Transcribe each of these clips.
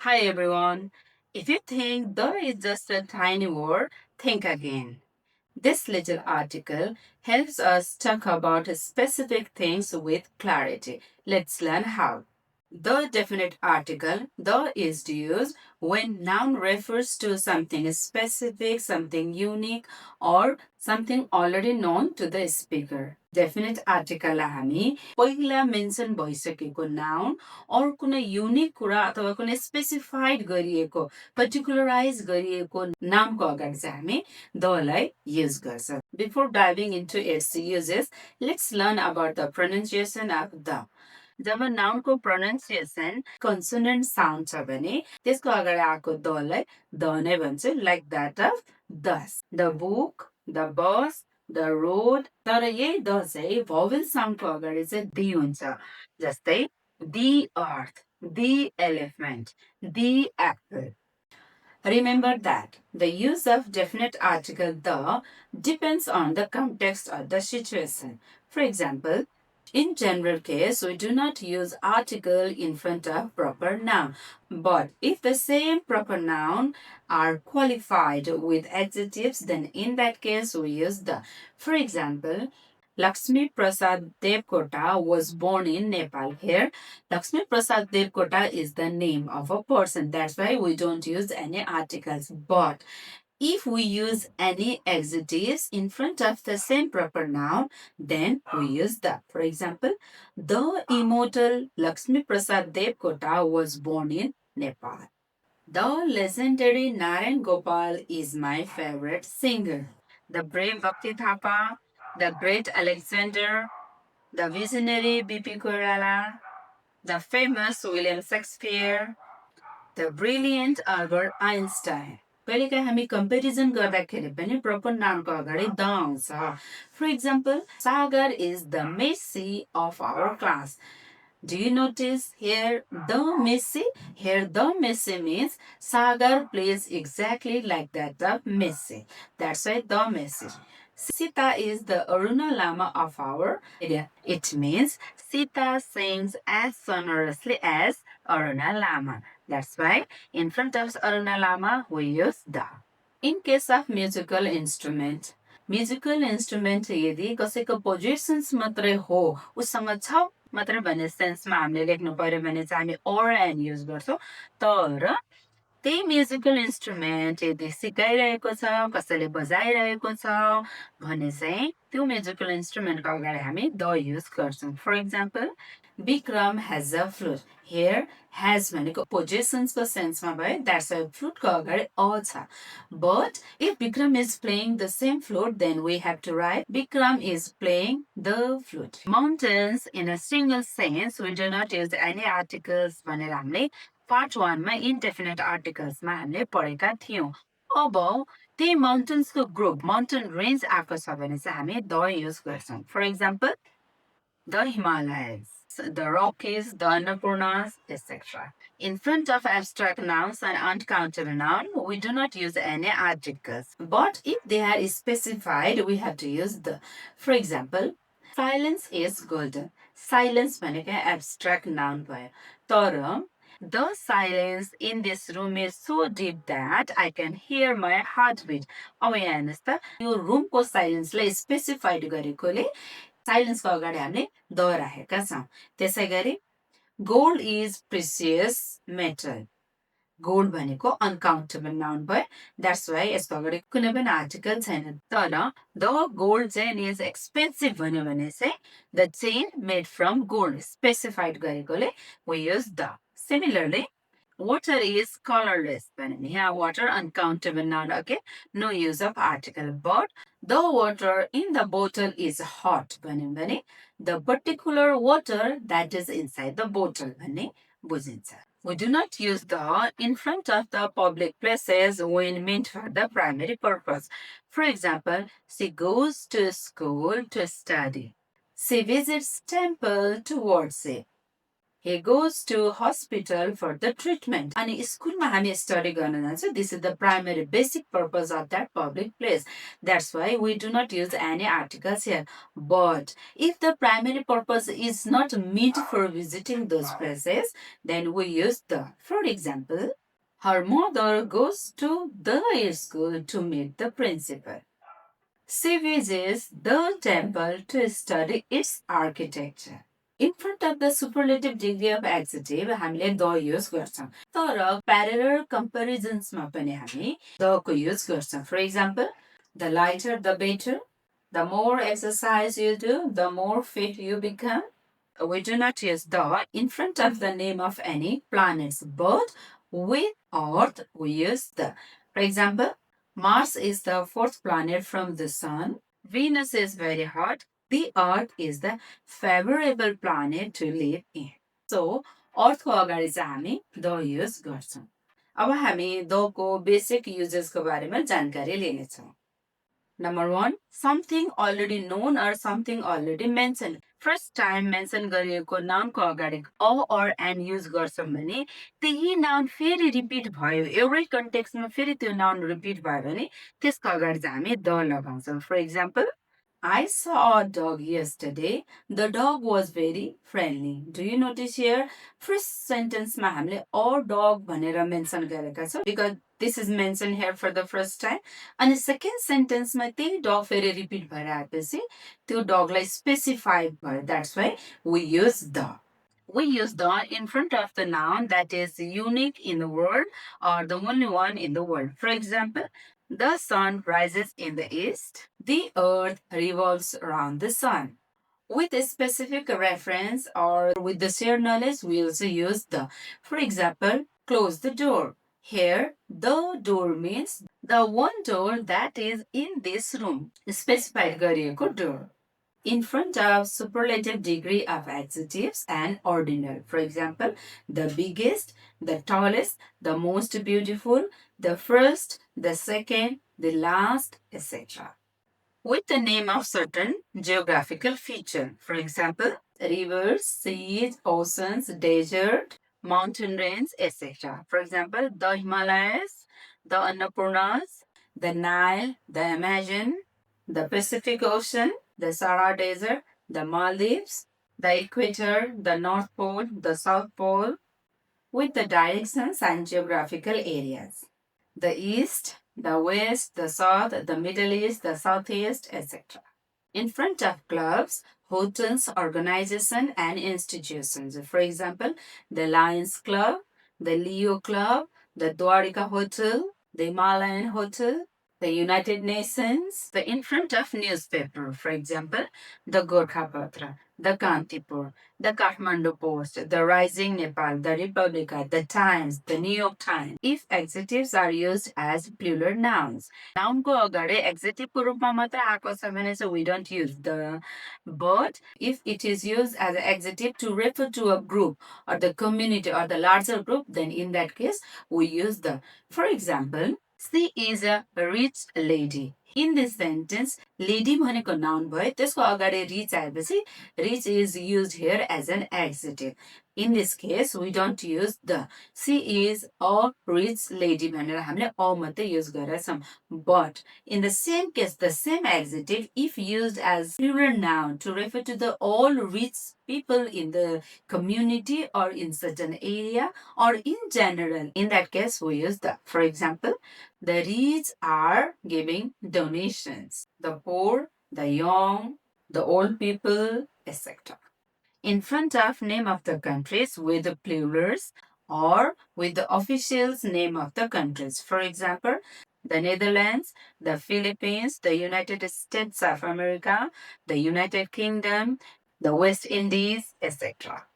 Hi everyone. If you think the is just a tiny word, think again. This little article helps us talk about specific things with clarity. Let's learn how. The definite article, the is used when noun refers to something specific, something unique, or something already known to the speaker. Definite article हामी पहिला mention भइसकेको noun or कुनै unique कुरा अथवा कुनै specified गरिएको पर्टिकुलराइज गरिएको नामको अगाडि चाहिँ हामी दलाई युज गर्छ. Before diving into its uses, let's learn about the pronunciation of the. जब नाउनको प्रोनाउन्सिएसन कन्सोनेन्ट साउन्ड छ भने त्यसको अगाडि आएको दलाई द नै भन्छ लाइक द्याट अफ दस the book the bus the road तर यही द चाहिँ भोवेल साउन्डको अगाडि चाहिँ दी हुन्छ जस्तै the earth the elephant the apple. Remember that the use of definite article the depends on the context or the situation. For example, in general case, we do not use article in front of proper noun. But if the same proper noun are qualified with adjectives, then in that case we use the. For example, Lakshmi Prasad Devkota was born in Nepal. Here, Lakshmi Prasad Devkota is the name of a person. That's why we don't use any articles. But if we use any adjectives in front of the same proper noun, then we use the. For example, the immortal Lakshmi Prasad Devkota was born in Nepal. The legendary Narayan Gopal is my favorite singer. The brave Bhakti Thapa, the great Alexander, the visionary B.P. Koirala, the famous William Shakespeare, the brilliant Albert Einstein. कहिलेकाहीँ हामी comparison गर्दाखेरि पनि proper नाउनको अगाडि the आउँछ. For example, Sagar is the Messi of our class. Do you notice here the Messi? Here the Messi means Sagar plays exactly like that of Messi. That's why the Messi. Sita is the Aruna Lama of our area. It means Sita sings as sonorously as Aruna Lama. That's why in front of Aruna Lama we use the. In case of musical instrument, musical instrument यदि कसैको positions मात्रै हो उसँग छ मात्रै भन्ने सेन्समा हामीले लेख्नु पर्यो भने चाहिँ हामी or एन्ड युज गर्छौँ. तर त्यही म्युजिकल इन्स्ट्रुमेन्ट यदि सिकाइरहेको छ कसैले बजाइरहेको छ भने चाहिँ त्यो म्युजिकल इन्स्ट्रुमेन्टको अगाडि हामी द युज गर्छौँ. For example Bikram has a flute. Here, has भनेको पोजिसन्सको सेन्समा भयो. That's why फ्लुटको अगाडि अ छ. But if Bikram is playing the same flute, then we have to write Bikram is playing the flute. Mountains in a single sentence, we do not use any articles भनेर हामीले part 1 मा indefinite आर्टिकल्समा हामीले पढेका थियौँ. अब त्यही माउन्टेन्सको group mountain range आएको छ भने चाहिँ हामी द युज गर्छौँ. For example the Himalayas, the Rockies, the Annapurnas, etc. In front of abstract nouns and uncountable noun, we do not use any articles. But if they are specified, we have to use the. For example, silence is golden. Silence भनेको abstract noun भयो. तर the silence in this room is so deep that I can hear my heartbeat. अब यहाँ हेर्नुहोस् त यो रुमको साइलेन्सलाई specified गरेकोले साइलेन्सको अगाडि हामीले द राखेका छौँ. त्यसै गरी gold is precious metal. Gold भनेको अनकाउन्टेबल नाउन भयो. द्याट्स वाइ यसको अगाडि कुनै पनि आर्टिकल छैन. तर the gold chain is expensive भन्यो भने चाहिँ the chain made from gold specified गरेकोले we use the. Similarly water is colorless. Here, water uncountable noun. Okay, no use of article. But the water in the bottle is hot. The particular water that is inside the bottle. We do not use the in front of the public places when meant for the primary purpose. For example, she goes to school to study. She visits temple to worship. he goes to hospital for the treatment. अनि स्कुलमा हामी study गर्न जान्छौँ. This is the primary basic purpose of that public place. That's why we do not use any articles here. But if the primary purpose is not meant for visiting those places, then we use the. For example, her mother goes to the school to meet the principal. She visits the temple to study its architecture. In front of the superlative degree of adjective, हामीले the use गर्छौँ. तर parallel कम्पेरिजन्समा पनि हामी the को use गर्छौँ. For example, the lighter the better. The more exercise you do, the more fit you become. We do not use the in front of the name of any planets, but with Earth we use the. For example, Mars is the fourth planet from the Sun. Venus is very hot. The Earth is the favorable planet to live in. So, Earth को अगाडि चाहिँ हामी the use गर्छौँ. अब हामी the को basic युजेसको बारेमा जानकारी लिनेछौँ. Number 1, something already known or something already mentioned. First time mention गरिएको noun को अगाडि a or an use गर्छौँ भने त्यही noun फेरि रिपिट भयो, एउटै कन्टेक्स्टमा फेरि त्यो noun रिपिट भयो भने त्यसको अगाडि चाहिँ हामी द लगाउँछौँ. For example, I saw a dog yesterday. The dog was very friendly. Do you notice here? First sentence मा हामीले a dog भनेर मेन्सन गरेका छौँ because this is mentioned here for the first time. अनि second sentence मा त्यही dog फेरि repeat भएर आएपछि त्यो dogलाई specify भयो. That's why we use the. We use the in front of the noun that is unique in the world or the only one in the world. For example, the sun rises in the east. The earth revolves around the sun. With a specific reference or with the shared knowledge, we also use the. For example, close the door. Here, the door means the one door that is in this room. Specified गरिएको door. In front of superlative degree of adjectives and ordinal. For example, the biggest, the tallest, the most beautiful, the first, the second, the last, etc. With the name of certain geographical feature. For example, rivers, seas, oceans, desert, mountain range, etc. For example, the Himalayas, the Annapurnas, the Nile, the Amazon, the Pacific Ocean, the Sahara Desert, the Maldives, the Equator, the North Pole, the South Pole, with the directions and geographical areas. The East, the West, the South, the Middle East, the Southeast, etc. In front of clubs, hotels, organizations, and institutions. For example, the Lions Club, the Leo Club, the Dwarika Hotel, the Himalayan Hotel, the United Nations, the in front of newspaper, for example, the Gorkha Patra, the Kantipur, the Kathmandu Post, the Rising Nepal, the Republica, the Times, the New York Times. If adjectives are used as plural nouns, noun को अगाडि adjective को रूपमा मात्र आएको छ भने चाहिँ we don't use the. But if it is used as an adjective to refer to a group or the community or the larger group, then in that case we use the. For example, she is a rich lady. In this sentence, lady भनेको noun भयो, त्यसको अगाडि rich आएपछि rich is used here as an adjective. In this case, we don't use the. She is a rich lady भनेर हामीले a मात्रै use गरेछौँ. But in the same case, the same adjective, if used as plural noun to refer to the all rich people in the community or in certain area or in general, in that case, we use the. For example, the rich are giving donations. The poor, the young, the old people, etc. In front of name of the countries with the plurals or with the official's name of the countries. For example, the Netherlands, the Philippines, the United States of America, the United Kingdom, the West Indies, etc.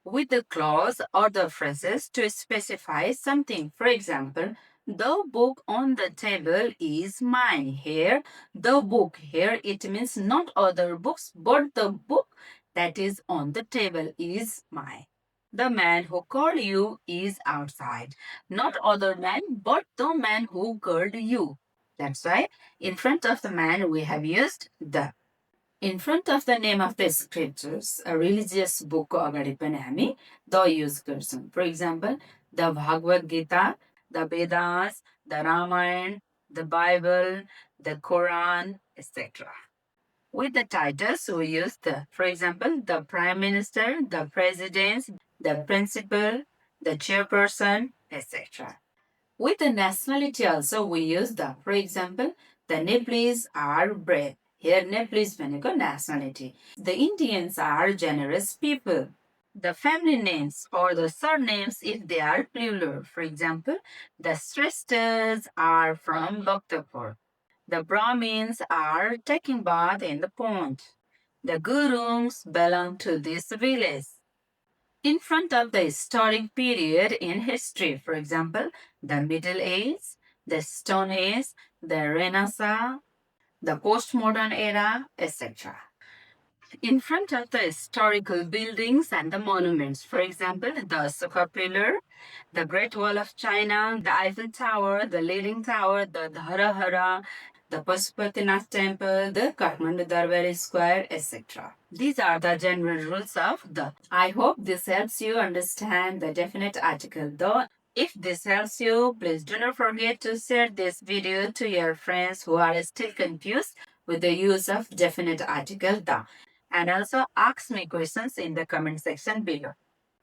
With the clause or the phrases to specify something. For example, the book on the table is mine. Here, the book here, it means not other books, but the book that is on the table is mine. The man who called you is outside. Not other man, but the man who called you. That's why in front of the man we have used the. In front of the name of the scriptures, a religious book अगाडि पनि हामी the use गर्छौँ. For example, the Bhagavad Gita, the Vedas, the Ramayana, the Bible, the Quran, etc. With the titles, we use the, for example, the Prime Minister, the President, the Principal, the Chairperson, etc. With the nationality also, we use the, for example, the Nepalese are brave. Here, Nepalese भनेको nationality. The Indians are generous people. The family names or the surnames if they are plural. For example, the Shresthas are from Bhaktapur. The Brahmins are taking bath in the pond. The Gurus belong to this village. In front of the historic period in history, for example, the Middle Age, the Stone Age, the Renaissance, the postmodern era, etc. In front of the historical buildings and the monuments, for example, the Ashoka Pillar, the Great Wall of China, the Eiffel Tower, the Leaning Tower, the Dharahara, the Pashupatinath Temple, the Kathmandu Darbari Square, etc. These are the general rules of the. I hope this helps you understand the definite article. Though, if this helps you, please do not forget to share this video to your friends who are still confused with the use of definite article the. And also ask me questions in the comment section below.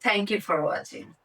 Thank you for watching.